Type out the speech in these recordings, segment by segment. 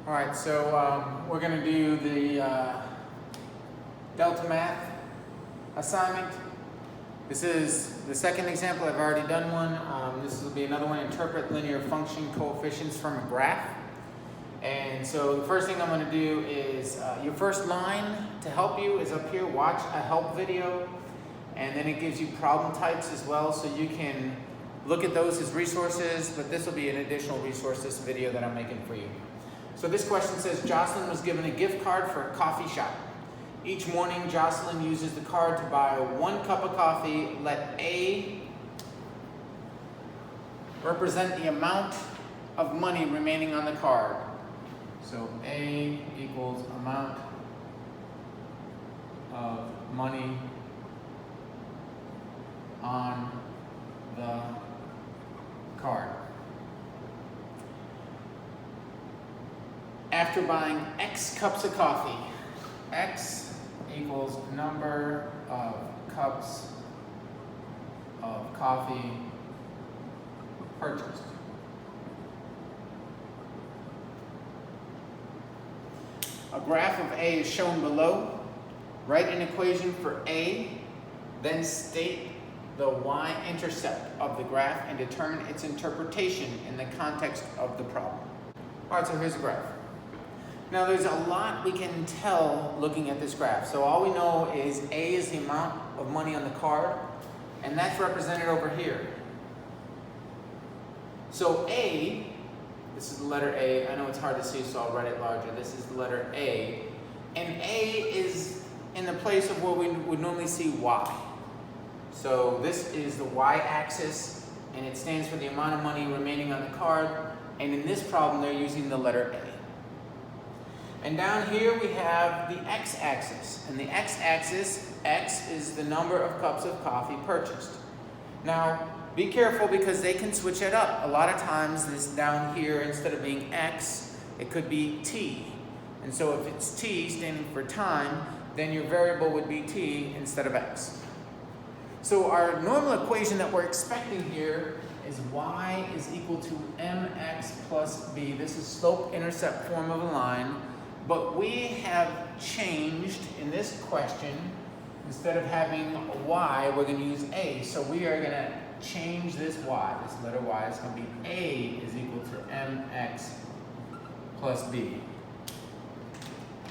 All right, so we're going to do the Delta Math assignment. This is the second example. I've already done one. This will be another one. Interpret linear function coefficients from a graph. And so the first thing I'm going to do is your first line to help you is up here. Watch a help video, and then it gives you problem types as well, so you can look at those as resources. But this will be an additional resource, this video that I'm making for you. So this question says, Jocelyn was given a gift card for a coffee shop. Each morning, Jocelyn uses the card to buy 1 cup of coffee. Let A represent the amount of money remaining on the card. So A equals amount of money on the card. After buying X cups of coffee, X equals number of cups of coffee purchased. A graph of A is shown below. Write an equation for A, then state the y-intercept of the graph and determine its interpretation in the context of the problem. All right, so here's the graph. Now there's a lot we can tell looking at this graph. So all we know is A is the amount of money on the card, and that's represented over here. So A, this is the letter A. I know it's hard to see, so I'll write it larger. This is the letter A. And A is in the place of where we would normally see Y. So this is the Y-axis, and it stands for the amount of money remaining on the card. And in this problem, they're using the letter A. And down here we have the X-axis. And the X-axis, X is the number of cups of coffee purchased. Now, be careful because they can switch it up. A lot of times this down here, instead of being X, it could be T. And so if it's T, standing for time, then your variable would be T instead of X. So our normal equation that we're expecting here is Y is equal to mx plus b. This is slope-intercept form of a line. But we have changed in this question, instead of having a y, we're going to use a. So we are going to change this y. This letter y is going to be a is equal to mx plus b.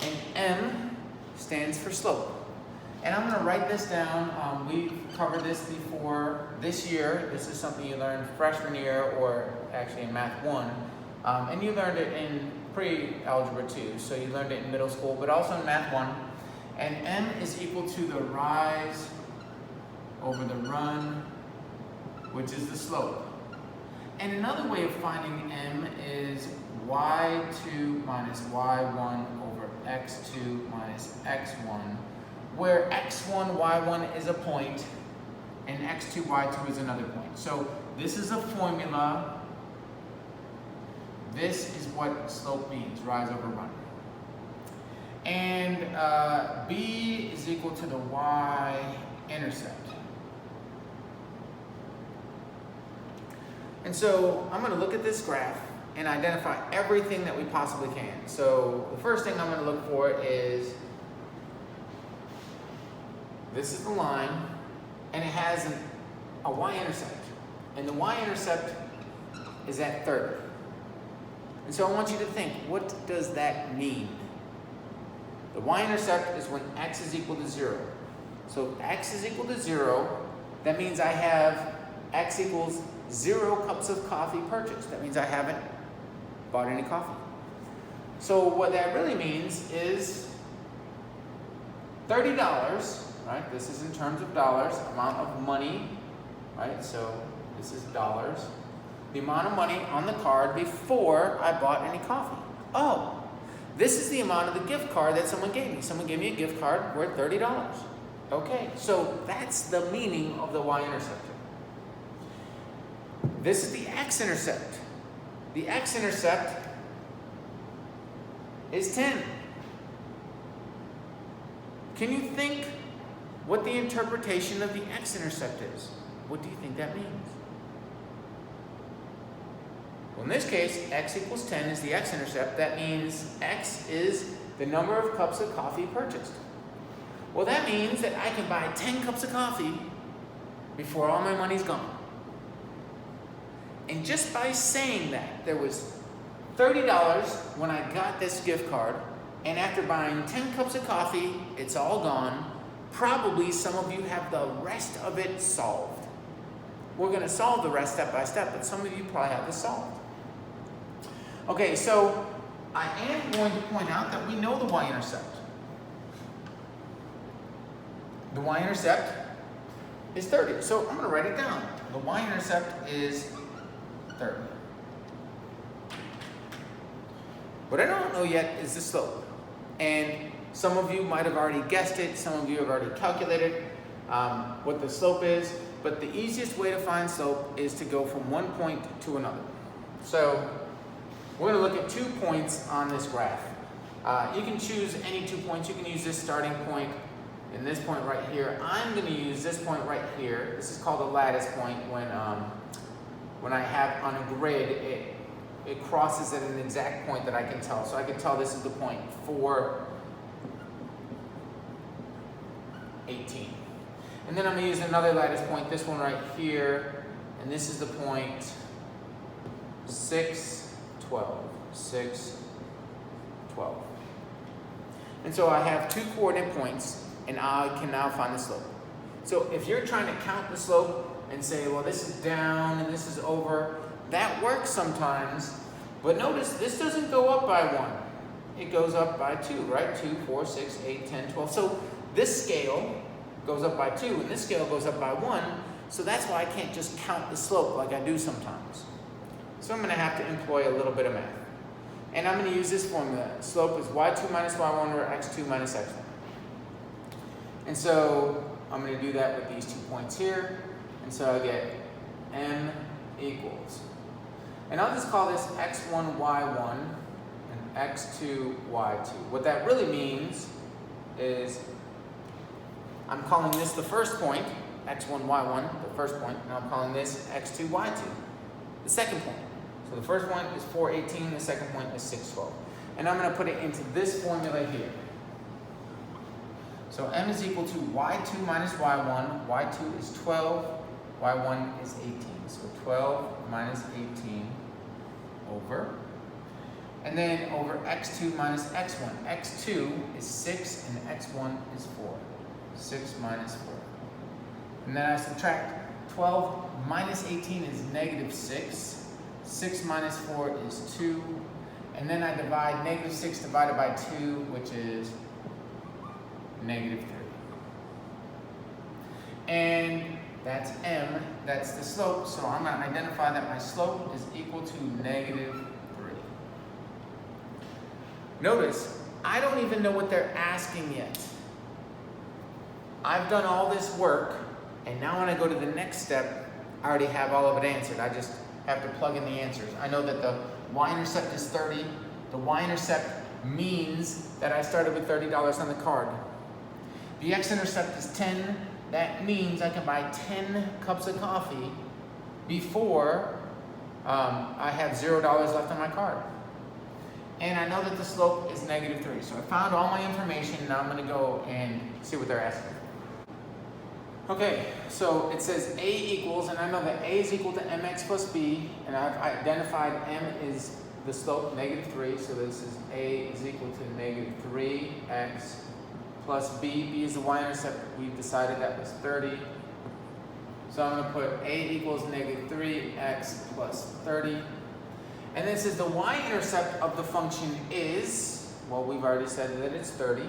And m stands for slope. And I'm going to write this down. We've covered this before this year. This is something you learned freshman year, or actually in Math 1. And you learned it in pre-algebra 2, so you learned it in middle school, but also in Math 1. And m is equal to the rise over the run, which is the slope. And another way of finding m is y2 minus y1 over x2 minus x1, where x1, y1 is a point, and x2, y2 is another point. So this is a formula. This is what slope means, rise over run. And b is equal to the y-intercept. And so I'm going to look at this graph and identify everything that we possibly can. So the first thing I'm going to look for is, this is the line, and it has a y-intercept. And the y-intercept is at 30. And so I want you to think, what does that mean? The y-intercept is when x is equal to 0. So x is equal to 0, that means I have x equals 0 cups of coffee purchased. That means I haven't bought any coffee. So what that really means is $30, right? This is in terms of dollars, amount of money, right? So this is dollars. The amount of money on the card before I bought any coffee. Oh, this is the amount of the gift card that someone gave me. Someone gave me a gift card worth $30. Okay, so that's the meaning of the y-intercept. This is the x-intercept. The x-intercept is 10. Can you think what the interpretation of the x-intercept is? What do you think that means? Well, in this case, x equals 10 is the x-intercept. That means x is the number of cups of coffee purchased. Well, that means that I can buy 10 cups of coffee before all my money's gone. And just by saying that, there was $30 when I got this gift card, and after buying 10 cups of coffee, it's all gone. Probably some of you have the rest of it solved. We're going to solve the rest step by step, but some of you probably have this solved. Okay, so I am going to point out that we know the y-intercept. The y-intercept is 30, so I'm going to write it down. The y-intercept is 30. What I don't know yet is the slope. And some of you might have already guessed it, some of you have already calculated what the slope is, but the easiest way to find slope is to go from one point to another. So we're going to look at 2 points on this graph. You can choose any 2 points. You can use this starting point and this point right here. I'm going to use this point right here. This is called a lattice point when I have on a grid, it crosses at an exact point that I can tell. So I can tell this is the point 418. And then I'm going to use another lattice point, this one right here, and this is the point 612. 612. And so I have 2 coordinate points, and I can now find the slope. So if you're trying to count the slope and say, well, this is down and this is over, that works sometimes, but notice this doesn't go up by 1. It goes up by 2, right? 2, 4, 6, 8, 10, 12. So this scale goes up by 2, and this scale goes up by 1, so that's why I can't just count the slope like I do sometimes. So I'm going to have to employ a little bit of math. And I'm going to use this formula. Slope is y2 minus y1 over x2 minus x1. And so I'm going to do that with these 2 points here. And so I get m equals. And I'll just call this x1, y1 and x2, y2. What that really means is I'm calling this the first point, x1, y1, the first point, and I'm calling this x2, y2, the second point. So the first point is 418, the second point is 612. And I'm going to put it into this formula here. So m is equal to y2 minus y1, y2 is 12, y1 is 18. So 12 minus 18 over, and then over x2 minus x1. x2 is 6 and x1 is 4. 6 minus 4. And then I subtract 12 minus 18 is negative 6. 6 minus 4 is 2. And then I divide negative 6 divided by 2, which is negative 3. And that's m, that's the slope, so I'm going to identify that my slope is equal to negative 3. Notice, I don't even know what they're asking yet. I've done all this work, and now when I go to the next step, I already have all of it answered. I just have to plug in the answers. I know that the y-intercept is 30. The y-intercept means that I started with $30 on the card. The x-intercept is 10. That means I can buy 10 cups of coffee before I have $0 left on my card. And I know that the slope is negative 3. So I found all my information. Now I'm going to go and see what they're asking. Okay, so it says a equals, and I know that a is equal to mx plus b, and I've identified m is the slope, negative 3, so this is a is equal to negative 3x plus b. B is the y-intercept. We've decided that was 30. So I'm going to put a equals negative 3x plus 30. And then it says the y-intercept of the function is, well, we've already said that it's 30.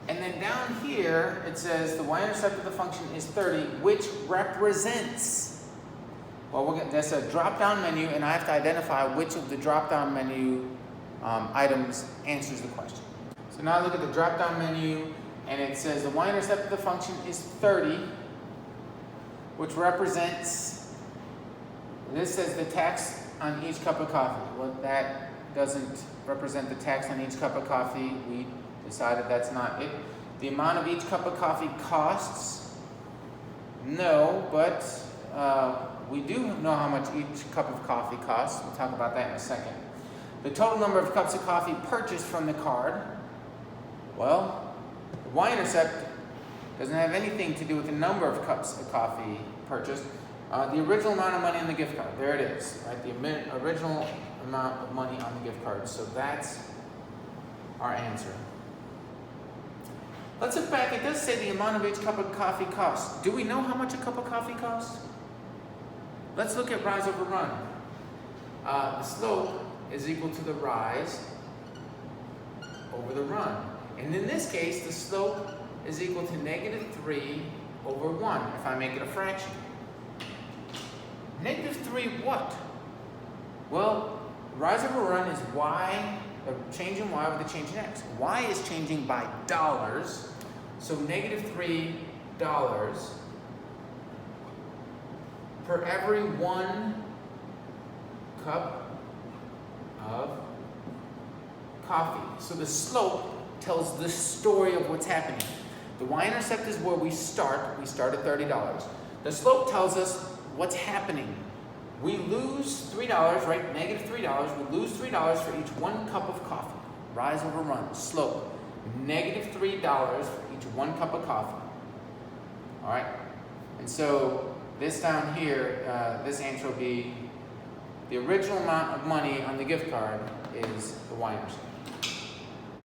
And then down here, it says the y-intercept of the function is 30, which represents, well, that's a drop-down menu, and I have to identify which of the drop-down menu items answers the question. So now I look at the drop-down menu, and it says the y-intercept of the function is 30, which represents, this says the tax on each cup of coffee. Well, that doesn't represent the tax on each cup of coffee. We decided that's not it. The amount of each cup of coffee costs, no, but we do know how much each cup of coffee costs. We'll talk about that in a second. The total number of cups of coffee purchased from the card. Well, the y-intercept doesn't have anything to do with the number of cups of coffee purchased. The original amount of money on the gift card. There it is, right? The original amount of money on the gift card. So that's our answer. Let's look back. It does say the amount of each cup of coffee costs. Do we know how much a cup of coffee costs? Let's look at rise over run. The slope is equal to the rise over the run. And in this case, the slope is equal to -3 over 1, if I make it a fraction. -3 what? Well, rise over run is y, a change in y with a change in x. Y is changing by dollars, so -$3 per every 1 cup of coffee. So the slope tells the story of what's happening. The y-intercept is where we start. We start at $30. The slope tells us what's happening. We lose $3, right? -$3. We lose $3 for each 1 cup of coffee. Rise over run. Slope. -$3 for each 1 cup of coffee. All right? And so this down here, this answer will be the original amount of money on the gift card is the y-intercept.